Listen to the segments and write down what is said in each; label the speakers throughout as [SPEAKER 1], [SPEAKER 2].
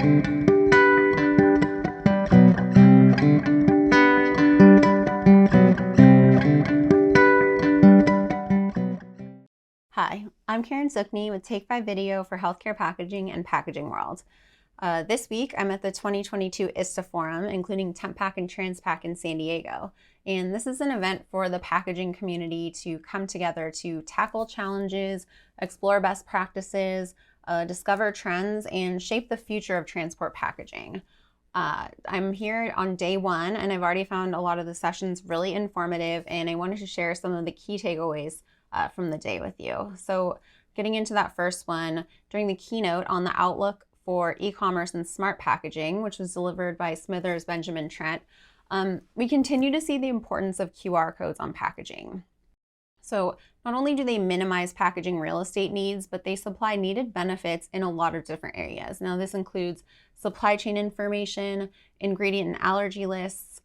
[SPEAKER 1] Hi, I'm Karen Zuckney with Take 5 Video for Healthcare Packaging and Packaging World. This week, I'm at the 2022 ISTA Forum, including TempPack and TransPack in San Diego. And this is an event for the packaging community to come together to tackle challenges, explore best practices, discover trends, and shape the future of transport packaging. I'm here on day one, and I've already found a lot of the sessions really informative, and I wanted to share some of the key takeaways from the day with you. So getting into that first one, during the keynote on the outlook for e-commerce and smart packaging, which was delivered by Smithers Benjamin Trent, we continue to see the importance of QR codes on packaging. So not only do they minimize packaging real estate needs, but they supply needed benefits in a lot of different areas. Now this includes supply chain information, ingredient and allergy lists,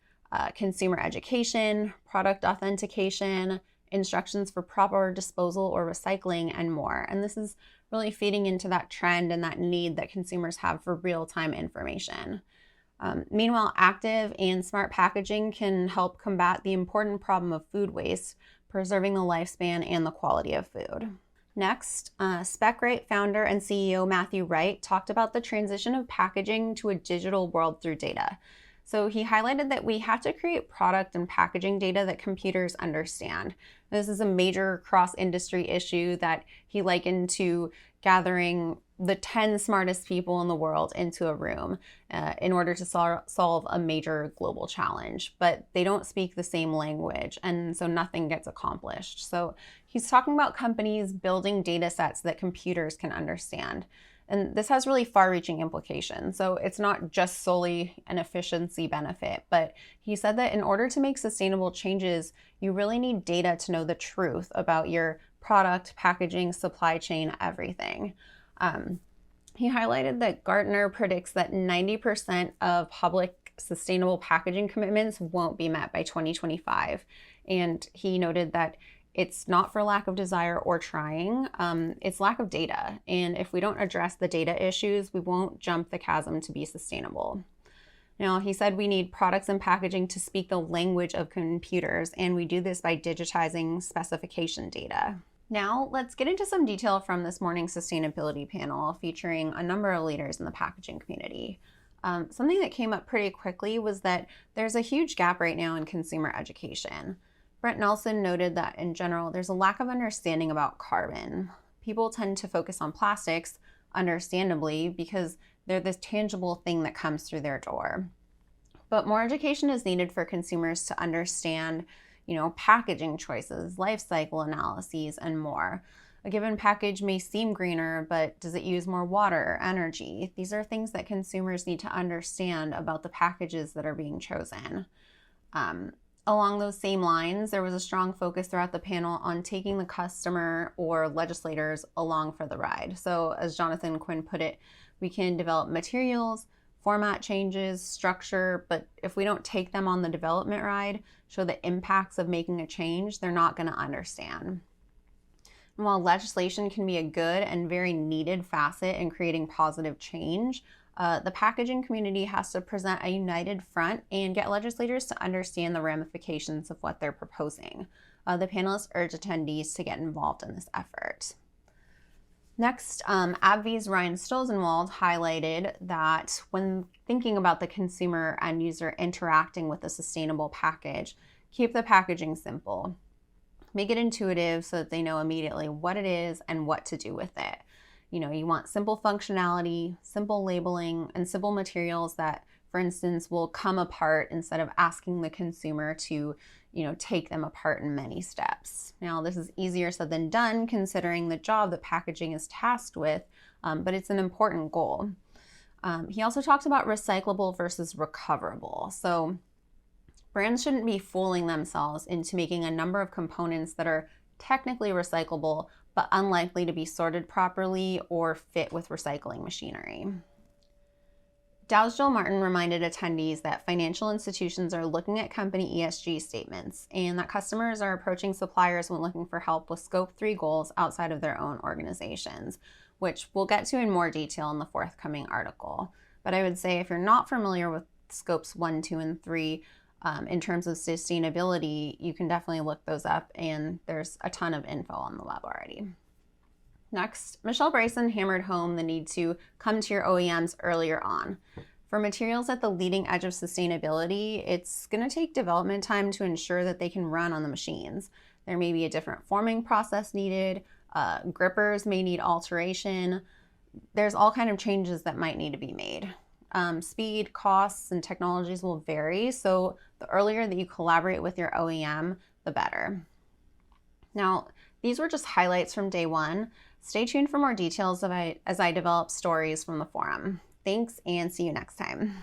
[SPEAKER 1] consumer education, product authentication, instructions for proper disposal or recycling, and more. And this is really feeding into that trend and that need that consumers have for real-time information. Meanwhile, active and smart packaging can help combat the important problem of food waste, preserving the lifespan and the quality of food. Next, SpecRite founder and CEO Matthew Wright talked about the transition of packaging to a digital world through data. So he highlighted that we have to create product and packaging data that computers understand. This is a major cross-industry issue that he likened to gathering the 10 smartest people in the world into a room in order to solve a major global challenge. But they don't speak the same language, and so nothing gets accomplished. So he's talking about companies building data sets that computers can understand. And this has really far-reaching implications. So it's not just solely an efficiency benefit, but he said that in order to make sustainable changes, you really need data to know the truth about your product, packaging, supply chain, everything. He highlighted that Gartner predicts that 90% of public sustainable packaging commitments won't be met by 2025. And he noted that it's not for lack of desire or trying, it's lack of data. And if we don't address the data issues, we won't jump the chasm to be sustainable. Now, he said we need products and packaging to speak the language of computers, and we do this by digitizing specification data. Now, let's get into some detail from this morning's sustainability panel featuring a number of leaders in the packaging community. Something that came up pretty quickly was that there's a huge gap right now in consumer education. Brent Nelson noted that in general, there's a lack of understanding about carbon. People tend to focus on plastics, understandably, because they're this tangible thing that comes through their door. But more education is needed for consumers to understand, packaging choices, life cycle analyses, and more. A given package may seem greener, but does it use more water or energy? These are things that consumers need to understand about the packages that are being chosen. Along those same lines, there was a strong focus throughout the panel on taking the customer or legislators along for the ride. So as Jonathan Quinn put it, we can develop materials, format changes, structure, but if we don't take them on the development ride, show the impacts of making a change, they're not going to understand. And while legislation can be a good and very needed facet in creating positive change, the packaging community has to present a united front and get legislators to understand the ramifications of what they're proposing. The panelists urge attendees to get involved in this effort. Next, AbbVie's Ryan Stolzenwald highlighted that when thinking about the consumer and user interacting with a sustainable package, keep the packaging simple. Make it intuitive so that they know immediately what it is and what to do with it. You want simple functionality, simple labeling, and simple materials that, for instance, will come apart instead of asking the consumer to, take them apart in many steps. Now, this is easier said than done considering the job that packaging is tasked with, but it's an important goal. He also talked about recyclable versus recoverable. So brands shouldn't be fooling themselves into making a number of components that are technically recyclable, but unlikely to be sorted properly or fit with recycling machinery. Dow's Joel Martin reminded attendees that financial institutions are looking at company ESG statements and that customers are approaching suppliers when looking for help with Scope 3 goals outside of their own organizations, which we'll get to in more detail in the forthcoming article. But I would say if you're not familiar with scopes 1, 2, and 3, in terms of sustainability, you can definitely look those up, and there's a ton of info on the web already. Next, Michelle Bryson hammered home the need to come to your OEMs earlier on. For materials at the leading edge of sustainability, it's going to take development time to ensure that they can run on the machines. There may be a different forming process needed, grippers may need alteration. There's all kinds of changes that might need to be made. Speed, costs, and technologies will vary, so the earlier that you collaborate with your OEM, the better. Now, these were just highlights from day one. Stay tuned for more details as I develop stories from the forum. Thanks, and see you next time.